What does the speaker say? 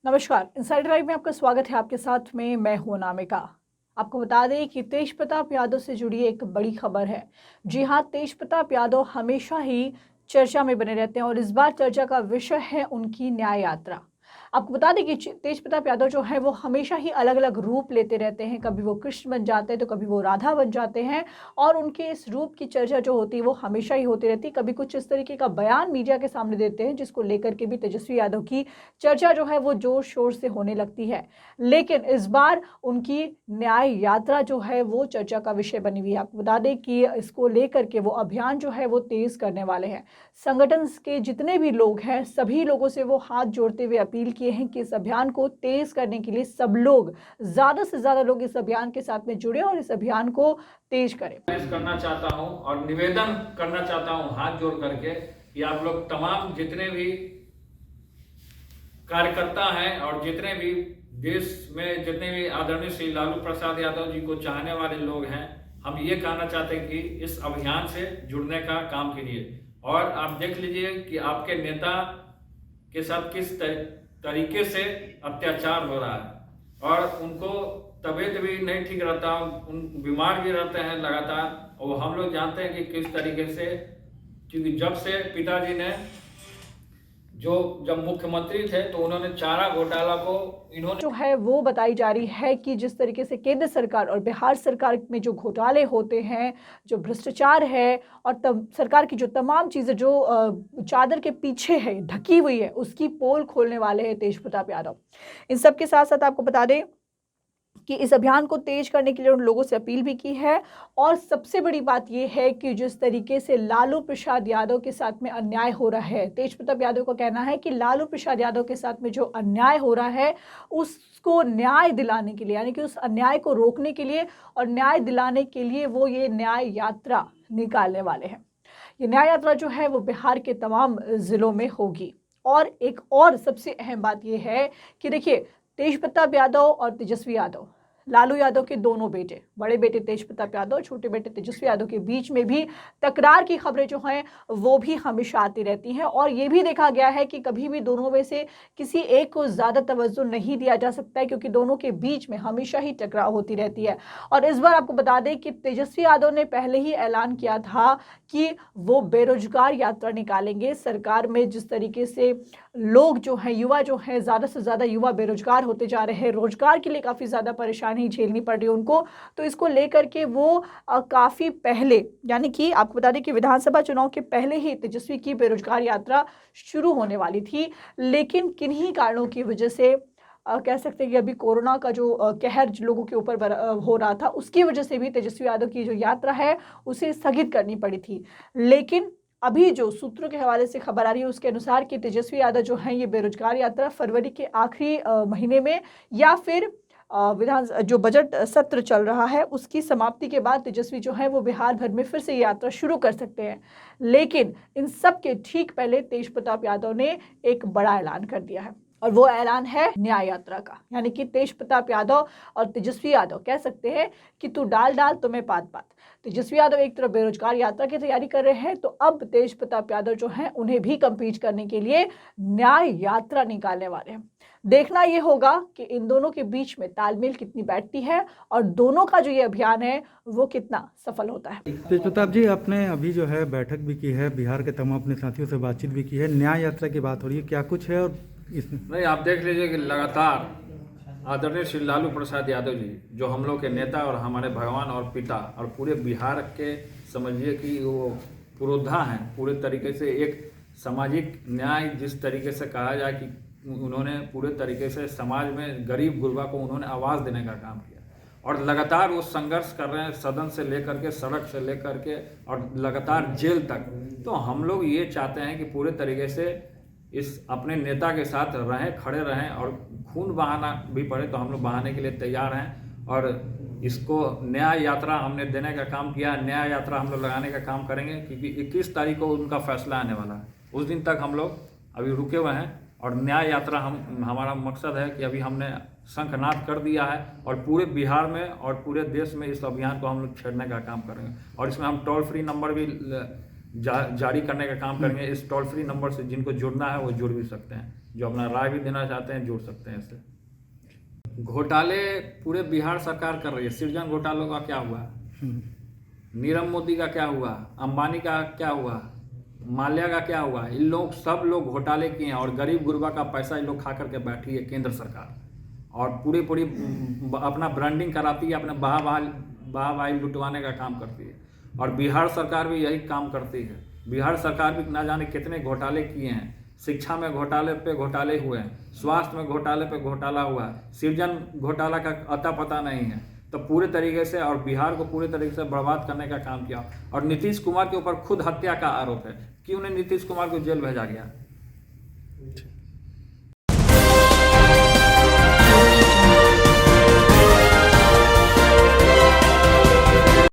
नमस्कार, inside live में आपका स्वागत है। आपके साथ में मैं हूं अनामिका। आपको बता दें कि तेज प्रताप यादव से जुड़ी एक बड़ी खबर है। जी हां, तेज प्रताप यादव हमेशा ही चर्चा में बने रहते हैं और इस बार चर्चा का विषय है उनकी न्याय यात्रा। आपको बता दें कि तेज प्रताप यादव जो है वो हमेशा ही अलग अलग रूप लेते रहते हैं। कभी वो कृष्ण बन जाते हैं तो कभी वो राधा बन जाते हैं और उनके इस रूप की चर्चा जो होती है वो हमेशा ही होती रहती है। कभी कुछ इस तरीके का बयान मीडिया के सामने देते हैं जिसको लेकर के भी तेजस्वी यादव की चर्चा जो है वो जोर शोर से होने लगती है। लेकिन इस बार उनकी न्याय यात्रा जो है वो चर्चा का विषय बनी हुई है। आपको बता दें कि इसको लेकर के वो अभियान जो है वो तेज करने वाले हैं। संगठन के जितने भी लोग हैं सभी लोगों से वो हाथ जोड़ते हुए अपील किए हैं कि इस अभियान को तेज करने के लिए सब लोग, ज़्यादा से ज़्यादा लोग इस अभियान के साथ में जुड़े और इस अभियान को तेज करें। करना चाहता हूं और निवेदन करना चाहता हूं हाथ जोड़ करके कि आप लोग तमाम जितने भी कार्यकर्ता हैं और जितने भी देश में जितने भी आदरणीय श्री लालू प्रसाद यादव जी को चाहने वाले लोग हैं, हम ये कहना चाहते हैं कि इस अभियान से जुड़ने का काम कीजिए। और आप देख लीजिए कि आपके नेता के साथ किस तरीके से अत्याचार हो रहा है और उनको तबीयत भी नहीं ठीक रहता, उन बीमार भी रहते हैं लगातार। और हम लोग जानते हैं कि किस तरीके से, क्योंकि जब से पिताजी ने जब मुख्यमंत्री थे तो उन्होंने चारा घोटाला को इन्होंने जो है वो बताई जा रही है कि जिस तरीके से केंद्र सरकार और बिहार सरकार में जो घोटाले होते हैं, जो भ्रष्टाचार है और तब सरकार की जो तमाम चीज़ें जो चादर के पीछे है ढकी हुई है, उसकी पोल खोलने वाले हैं तेज प्रताप यादव। इन सब के साथ साथ आपको बता दें कि इस अभियान को तेज करने के लिए उन लोगों से अपील भी की है। और सबसे बड़ी बात यह है कि जिस तरीके से लालू प्रसाद यादव के साथ में अन्याय हो रहा है, तेज प्रताप यादव का कहना है कि लालू प्रसाद यादव के साथ में जो अन्याय हो रहा है उसको न्याय दिलाने के लिए, यानी कि उस अन्याय को रोकने के लिए और न्याय दिलाने के लिए वो ये न्याय यात्रा निकालने वाले हैं। ये न्याय यात्रा जो है वो बिहार के तमाम जिलों में होगी। और एक और सबसे अहम बात यह है कि देखिए, तेज प्रताप यादव और तेजस्वी यादव, लालू यादव के दोनों बेटे, बड़े बेटे तेज प्रताप यादव, छोटे बेटे तेजस्वी यादव के बीच में भी तकरार की खबरें जो हैं वो भी हमेशा आती रहती हैं। और ये भी देखा गया है कि कभी भी दोनों में से किसी एक को ज़्यादा तवज्जो नहीं दिया जा सकता है, क्योंकि दोनों के बीच में हमेशा ही टकराव होती रहती है। और इस बार आपको बता दें कि तेजस्वी यादव ने पहले ही ऐलान किया था कि वो बेरोजगार यात्रा निकालेंगे। सरकार में जिस तरीके से लोग जो हैं, युवा जो हैं, ज़्यादा से ज़्यादा युवा बेरोजगार होते जा रहे हैं, रोजगार के लिए काफ़ी ज़्यादा परेशानी झेलनी पड़ रही है उनको, तो इसको लेकर के वो काफ़ी पहले, यानी कि आपको बता दें कि विधानसभा चुनाव के पहले ही तेजस्वी की बेरोजगार यात्रा शुरू होने वाली थी। लेकिन किन्हीं कारणों की वजह से कह सकते हैं कि अभी कोरोना का जो कहर लोगों के ऊपर हो रहा था, उसकी वजह से भी तेजस्वी यादव की जो यात्रा है उसे स्थगित करनी पड़ी थी। लेकिन अभी जो सूत्रों के हवाले से खबर आ रही है उसके अनुसार कि तेजस्वी यादव जो हैं ये बेरोजगार यात्रा फरवरी के आखिरी महीने में या फिर विधान जो बजट सत्र चल रहा है उसकी समाप्ति के बाद तेजस्वी जो है वो बिहार भर में फिर से यात्रा शुरू कर सकते हैं। लेकिन इन सब के ठीक पहले तेज प्रताप यादव ने एक बड़ा ऐलान कर दिया है और वो ऐलान है न्याय यात्रा का। यानी कि तेज प्रताप यादव और तेजस्वी यादव कह सकते हैं कि तू डाल डाल तुम्हें पात पात। तेजस्वी यादव एक तरफ बेरोजगार यात्रा की तैयारी कर रहे हैं, तो अब तेज प्रताप यादव जो हैं उन्हें भी कम्पीट करने के लिए न्याय यात्रा निकालने वाले हैं। देखना ये होगा कि इन दोनों के बीच में तालमेल कितनी बैठती है और दोनों का जो ये अभियान है वो कितना सफल होता है। तेज प्रताप जी, आपने अभी जो है बैठक भी की है, बिहार के तमाम अपने साथियों से बातचीत भी की है, न्याय यात्रा की बात हो रही है, क्या कुछ है? और इसमें नहीं, आप देख लीजिए कि लगातार आदरणीय श्री लालू प्रसाद यादव जी जो हम लोग के नेता और हमारे भगवान और पिता और पूरे बिहार के, समझिए कि वो पुरोधा हैं पूरे तरीके से। एक सामाजिक न्याय जिस तरीके से कहा जाए कि उन्होंने पूरे तरीके से समाज में गरीब गुरबा को उन्होंने आवाज़ देने का काम किया और लगातार वो संघर्ष कर रहे हैं, सदन से लेकर के, सड़क से लेकर के और लगातार जेल तक। तो हम लोग ये चाहते हैं कि पूरे तरीके से इस अपने नेता के साथ रहें, खड़े रहें और खून बहाना भी पड़े तो हम लोग बहाने के लिए तैयार हैं। और इसको न्याय यात्रा हमने देने का काम किया, न्याय यात्रा हम लोग लगाने का काम करेंगे, क्योंकि 21 तारीख को उनका फैसला आने वाला है। उस दिन तक हम लोग अभी रुके हुए हैं और न्याय यात्रा हमारा मकसद है कि अभी हमने शंखनाद कर दिया है और पूरे बिहार में और पूरे देश में इस अभियान को हम लोग छेड़ने का काम करेंगे। और इसमें हम टोल फ्री नंबर भी जारी करने का काम करेंगे। इस टोल फ्री नंबर से जिनको जुड़ना है वो जुड़ भी सकते हैं, जो अपना राय भी देना चाहते हैं जुड़ सकते हैं इससे। घोटाले पूरे बिहार सरकार कर रही है। सृजन घोटालों का क्या हुआ, नीरव मोदी का क्या हुआ, अंबानी का क्या हुआ, माल्या का क्या हुआ, इन लोग सब लोग घोटाले किए हैं और गरीब गुरबा का पैसा इन लोग खा करके बैठी है केंद्र सरकार और पूरी अपना ब्रांडिंग कराती है, अपने वाहवाही लुटवाने का काम करती है। और बिहार सरकार भी यही काम करती है। बिहार सरकार भी ना जाने कितने घोटाले किए हैं। शिक्षा में घोटाले पे घोटाले हुए हैं, स्वास्थ्य में घोटाले पे घोटाला हुआ है, सृजन घोटाला का अता पता नहीं है। तो पूरे तरीके से और बिहार को पूरे तरीके से बर्बाद करने का काम किया। और नीतीश कुमार के ऊपर खुद हत्या का आरोप है कि उन्हें नीतीश कुमार को जेल भेजा गया।